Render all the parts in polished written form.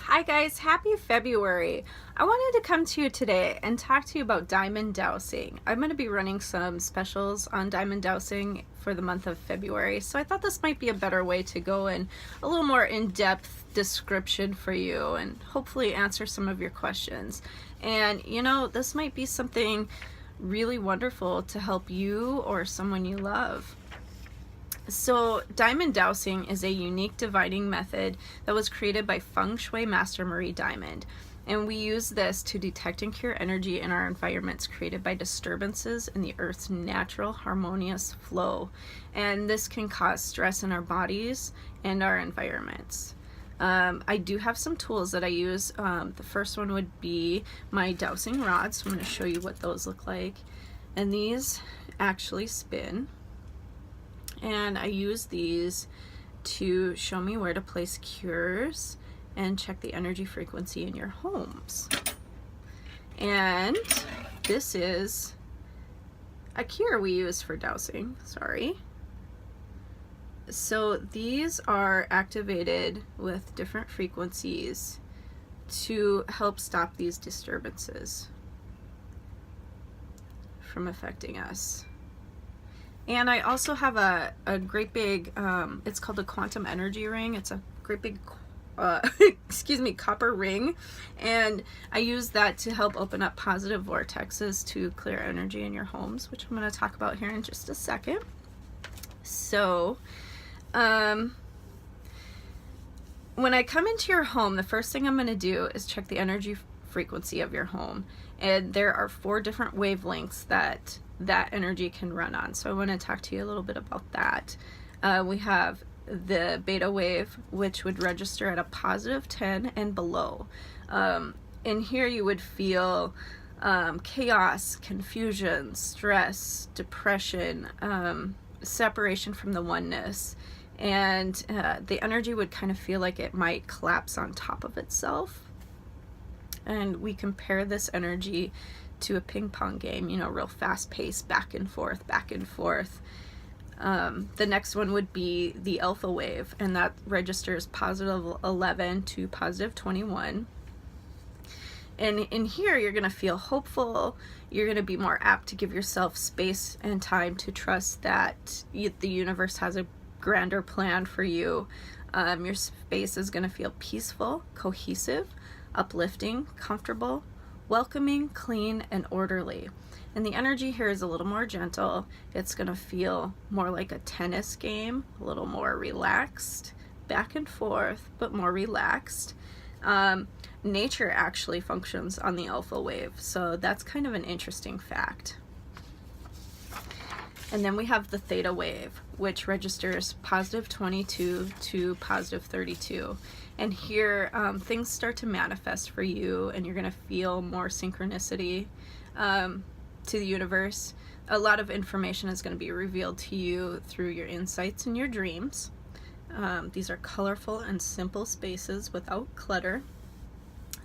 Hi guys, happy February. I wanted to come to you today and talk to you about diamond dowsing. I'm going to be running some specials on diamond dowsing for the month of February, so I thought this might be a better way to go in a little more in-depth description for you and hopefully answer some of your questions. And you know, this might be something really wonderful to help you or someone you love. So diamond dowsing is a unique dividing method that was created by Feng Shui Master Marie Diamond. And we use this to detect and cure energy in our environments created by disturbances in the Earth's natural harmonious flow. And this can cause stress in our bodies and our environments. I do have some tools that I use. The first one would be my dowsing rods. So I'm going to show you what those look like. And these actually spin. And I use these to show me where to place cures and check the energy frequency in your homes. And this is a cure we use for dowsing, sorry. So these are activated with different frequencies to help stop these disturbances from affecting us. And I also have a great big, it's called a quantum energy ring. It's a great big, copper ring. And I use that to help open up positive vortexes to clear energy in your homes, which I'm going to talk about here in just a second. So, when I come into your home, the first thing I'm going to do is check the energy frequency of your home. And there are 4 different wavelengths that energy can run on. So I want to talk to you a little bit about that. We have the beta wave, which would register at a positive 10 and below. In here you would feel chaos, confusion, stress, depression, separation from the oneness. And the energy would kind of feel like it might collapse on top of itself. And we compare this energy to a ping pong game, you know, real fast paced, back and forth, back and forth. The next one would be the alpha wave, and that registers positive 11 to positive 21. And in here, you're going to feel hopeful. You're going to be more apt to give yourself space and time to trust that the universe has a grander plan for you. Your space is going to feel peaceful, cohesive, uplifting, comfortable, welcoming, clean, and orderly. And the energy here is a little more gentle. It's going to feel more like a tennis game, a little more relaxed, back and forth, but more relaxed. Nature actually functions on the alpha wave, so that's kind of an interesting fact. And then we have the theta wave, which registers positive 22 to positive 32. And here things start to manifest for you, and you're going to feel more synchronicity to the universe. A lot of information is going to be revealed to you through your insights and your dreams. These are colorful and simple spaces without clutter.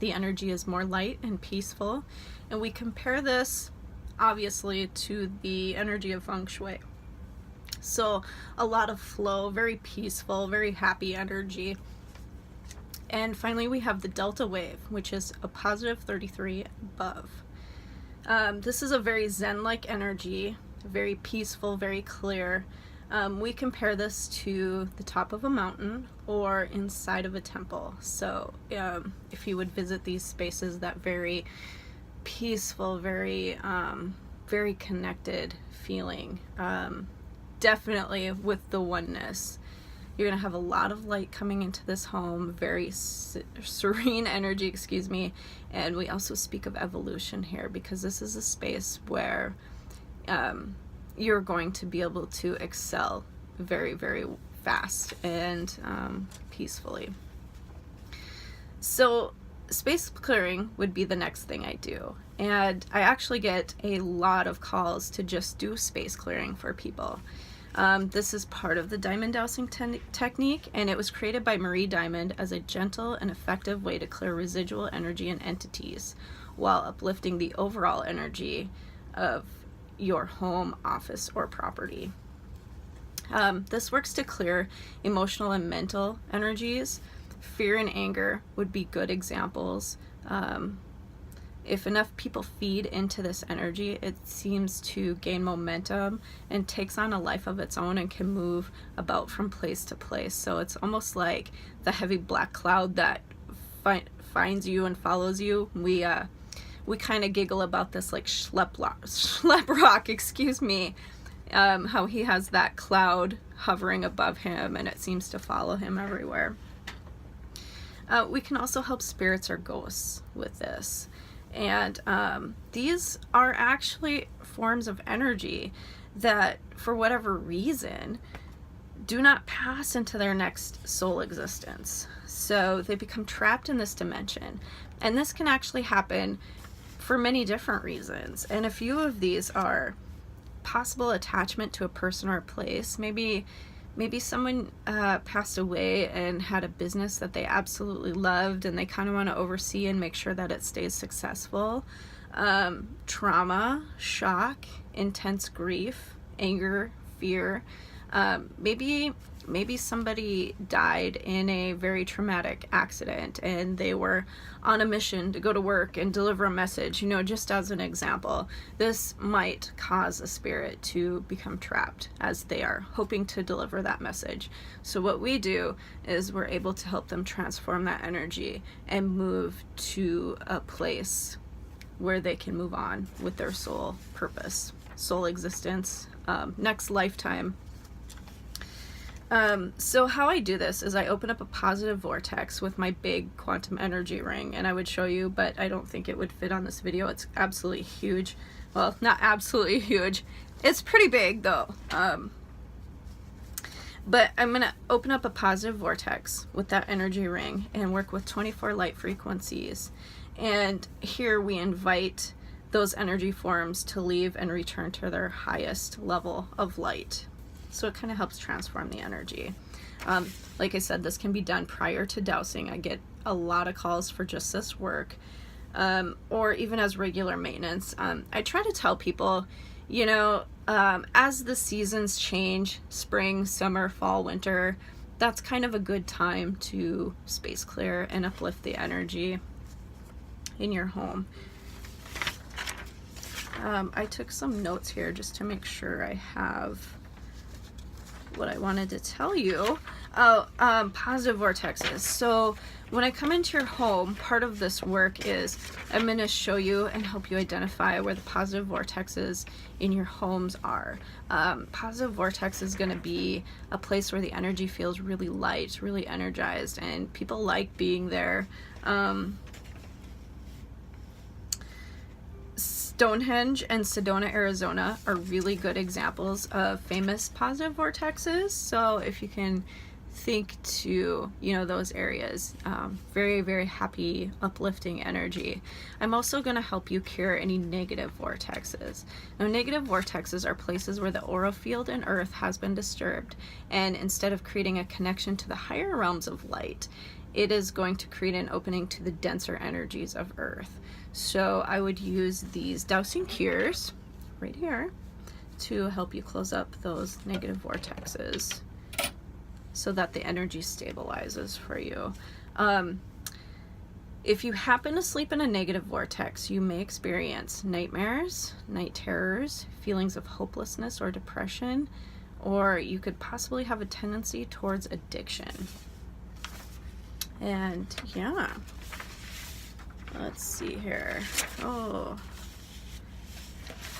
The energy is more light and peaceful. And we compare this, obviously, to the energy of Feng Shui. So a lot of flow, very peaceful, very happy energy. And finally, we have the delta wave, which is a positive 33 above. This is a very Zen-like energy, very peaceful, very clear. We compare this to the top of a mountain or inside of a temple. So if you would visit these spaces, that very peaceful, very connected feeling, definitely with the oneness. You're going to have a lot of light coming into this home, very serene energy, and we also speak of evolution here because this is a space where you're going to be able to excel very, very fast and peacefully. So space clearing would be the next thing I do, and I actually get a lot of calls to just do space clearing for people. This is part of the diamond dowsing technique, and it was created by Marie Diamond as a gentle and effective way to clear residual energy and entities while uplifting the overall energy of your home, office, or property. This works to clear emotional and mental energies Fear and anger would be good examples. If enough people feed into this energy, it seems to gain momentum and takes on a life of its own and can move about from place to place. So it's almost like the heavy black cloud that finds you and follows you. We kind of giggle about this, like Schlep Rock, excuse me, how he has that cloud hovering above him and it seems to follow him everywhere. We can also help spirits or ghosts with this. And these are actually forms of energy that, for whatever reason, do not pass into their next soul existence. So they become trapped in this dimension. And this can actually happen for many different reasons. And a few of these are possible attachment to a person or a place. Maybe someone passed away and had a business that they absolutely loved and they kind of want to oversee and make sure that it stays successful. Trauma, shock, intense grief, anger, fear. Maybe somebody died in a very traumatic accident and they were on a mission to go to work and deliver a message, just as an example. This might cause a spirit to become trapped as they are hoping to deliver that message. So what we do is we're able to help them transform that energy and move to a place where they can move on with their soul purpose, soul existence, next lifetime. So how I do this is I open up a positive vortex with my big quantum energy ring, and I would show you, but I don't think it would fit on this video. It's absolutely huge. Well, not absolutely huge. It's pretty big though. But I'm going to open up a positive vortex with that energy ring and work with 24 light frequencies. And here we invite those energy forms to leave and return to their highest level of light. So it kind of helps transform the energy. Like I said, this can be done prior to dowsing. I get a lot of calls for just this work, or even as regular maintenance. I try to tell people, as the seasons change, spring, summer, fall, winter, that's kind of a good time to space clear and uplift the energy in your home. I took some notes here just to make sure I have what I wanted to tell you. Positive vortexes. So when I come into your home, part of this work is I'm going to show you and help you identify where the positive vortexes in your homes are. Positive vortex is going to be a place where the energy feels really light, really energized, and people like being there. Stonehenge and Sedona, Arizona are really good examples of famous positive vortexes. So if you can think to, those areas, very, very happy, uplifting energy. I'm also going to help you cure any negative vortexes. Now, negative vortexes are places where the aura field in Earth has been disturbed, and instead of creating a connection to the higher realms of light, it is going to create an opening to the denser energies of Earth. So I would use these dowsing cures right here to help you close up those negative vortexes so that the energy stabilizes for you. If you happen to sleep in a negative vortex, you may experience nightmares, night terrors, feelings of hopelessness or depression, or you could possibly have a tendency towards addiction. And yeah, let's see here. Oh,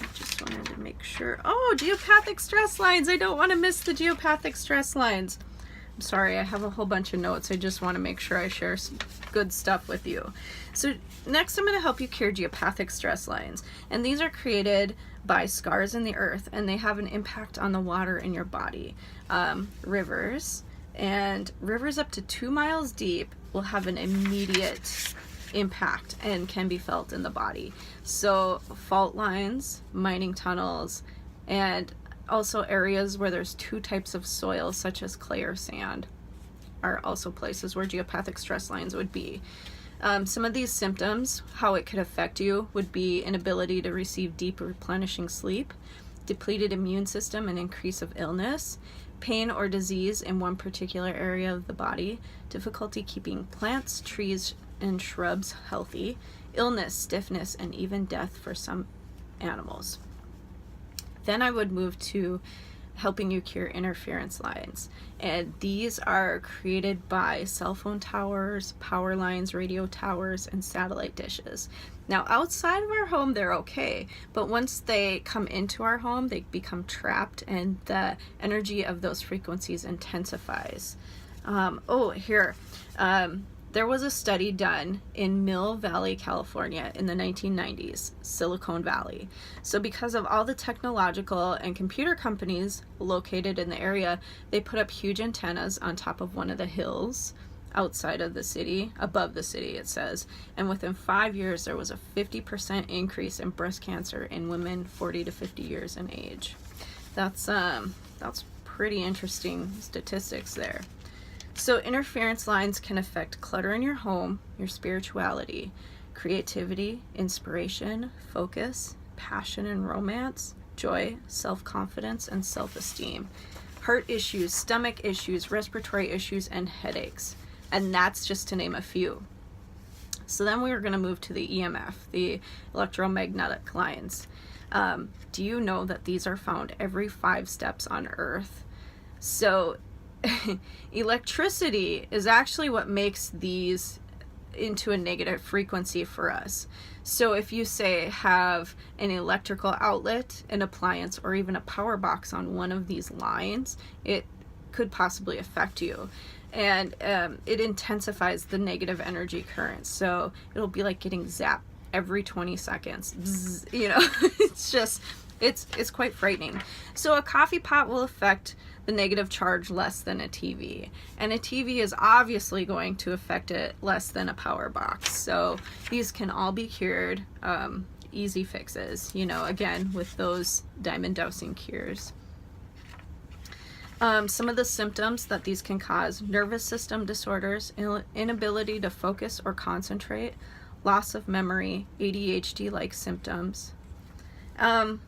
I just wanted to make sure. Oh, geopathic stress lines. I don't want to miss the geopathic stress lines. I'm sorry, I have a whole bunch of notes. I just want to make sure I share some good stuff with you. So next I'm going to help you cure geopathic stress lines. And these are created by scars in the earth, and they have an impact on the water in your body. Rivers. And rivers up to 2 miles deep will have an immediate impact and can be felt in the body. So fault lines, mining tunnels, and also areas where there's 2 types of soil, such as clay or sand, are also places where geopathic stress lines would be. Some of these symptoms, how it could affect you, would be inability to receive deep replenishing sleep, depleted immune system and increase of illness, pain or disease in one particular area of the body, difficulty keeping plants, trees, and shrubs healthy, illness, stiffness, and even death for some animals. Then I would move to helping you cure interference lines. And these are created by cell phone towers, power lines, radio towers, and satellite dishes. Now, outside of our home, they're okay, but once they come into our home, they become trapped, and the energy of those frequencies intensifies. There was a study done in Mill Valley, California in the 1990s, Silicon Valley. So because of all the technological and computer companies located in the area, they put up huge antennas on top of one of the hills outside of the city, above the city it says, and within 5 years there was a 50% increase in breast cancer in women 40 to 50 years in age. That's pretty interesting statistics there. So interference lines can affect clutter in your home, your spirituality, creativity, inspiration, focus, passion and romance, joy, self-confidence, and self-esteem, heart issues, stomach issues, respiratory issues, and headaches. And that's just to name a few. So then we are going to move to the EMF, the electromagnetic lines. Do you know that these are found every 5 steps on Earth? So electricity is actually what makes these into a negative frequency for us. So if you say have an electrical outlet, an appliance, or even a power box on one of these lines, it could possibly affect you. And it intensifies the negative energy currents. So it'll be like getting zapped every 20 seconds. Bzz, you know, it's just, it's quite frightening. So a coffee pot will affect the negative charge less than a TV. And a TV is obviously going to affect it less than a power box. So these can all be cured, easy fixes, you know, again, with those diamond dowsing cures. Some of the symptoms that these can cause: nervous system disorders, inability to focus or concentrate, loss of memory, ADHD-like symptoms. And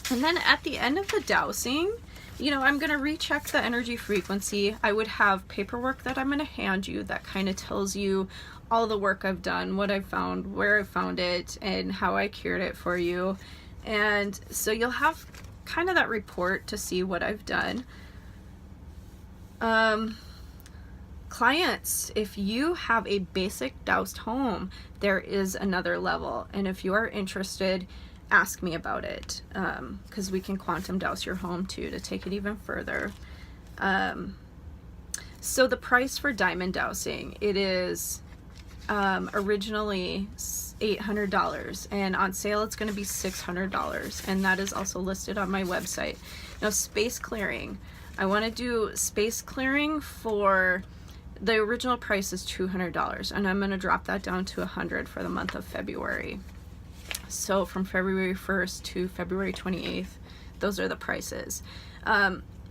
then at the end of the dowsing, you know, I'm going to recheck the energy frequency. I would have paperwork that I'm going to hand you that kind of tells you all the work I've done, what I've found, where I found it, and how I cured it for you. And so you'll have kind of that report to see what I've done. Clients, if you have a basic doused home, there is another level. And if you are interested, ask me about it, because we can quantum douse your home too to take it even further. So the price for diamond dowsing, it is originally $800, and on sale it's going to be $600, and that is also listed on my website. Now, space clearing, I want to do space clearing for the original price is $200, and I'm going to drop that down to $100 for the month of February. So from February 1st to February 28th, those are the prices.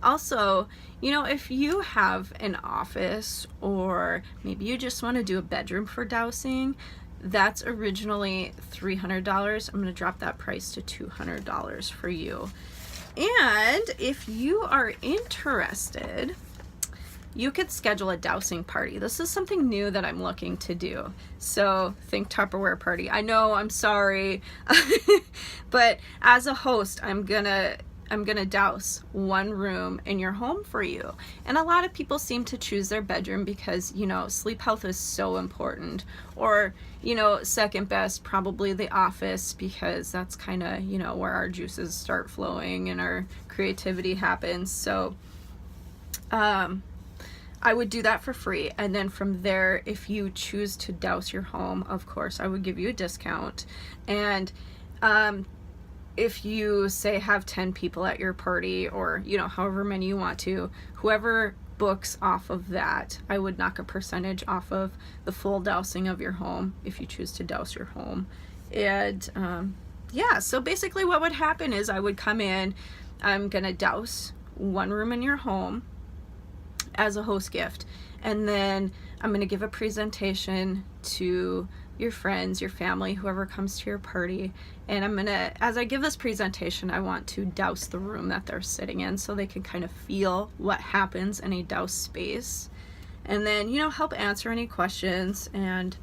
Also, you know, if you have an office, or maybe you just want to do a bedroom for dowsing, that's originally $300. I'm going to drop that price to $200 for you. And if you are interested, you could schedule a dowsing party. This is something new that I'm looking to do. So think Tupperware party. I know, I'm sorry. But as a host, I'm gonna douse one room in your home for you. And a lot of people seem to choose their bedroom because, you know, sleep health is so important. Or, you know, second best, probably the office, because that's kind of, you know, where our juices start flowing and our creativity happens. So, I would do that for free, and then from there, if you choose to douse your home, of course, I would give you a discount. And if you say have 10 people at your party, or, you know, however many you want to, whoever books off of that, I would knock a percentage off of the full dowsing of your home if you choose to douse your home. And yeah, so basically what would happen is I would come in, I'm gonna douse one room in your home as a host gift, and then I'm going to give a presentation to your friends, your family, whoever comes to your party. And I'm gonna, as I give this presentation, I want to douse the room that they're sitting in so they can kind of feel what happens in a douse space. And then, you know, help answer any questions, and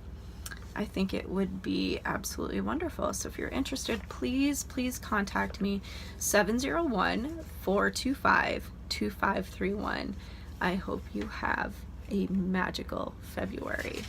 I think it would be absolutely wonderful. So if you're interested, please contact me, 701-425-2531. I hope you have a magical February.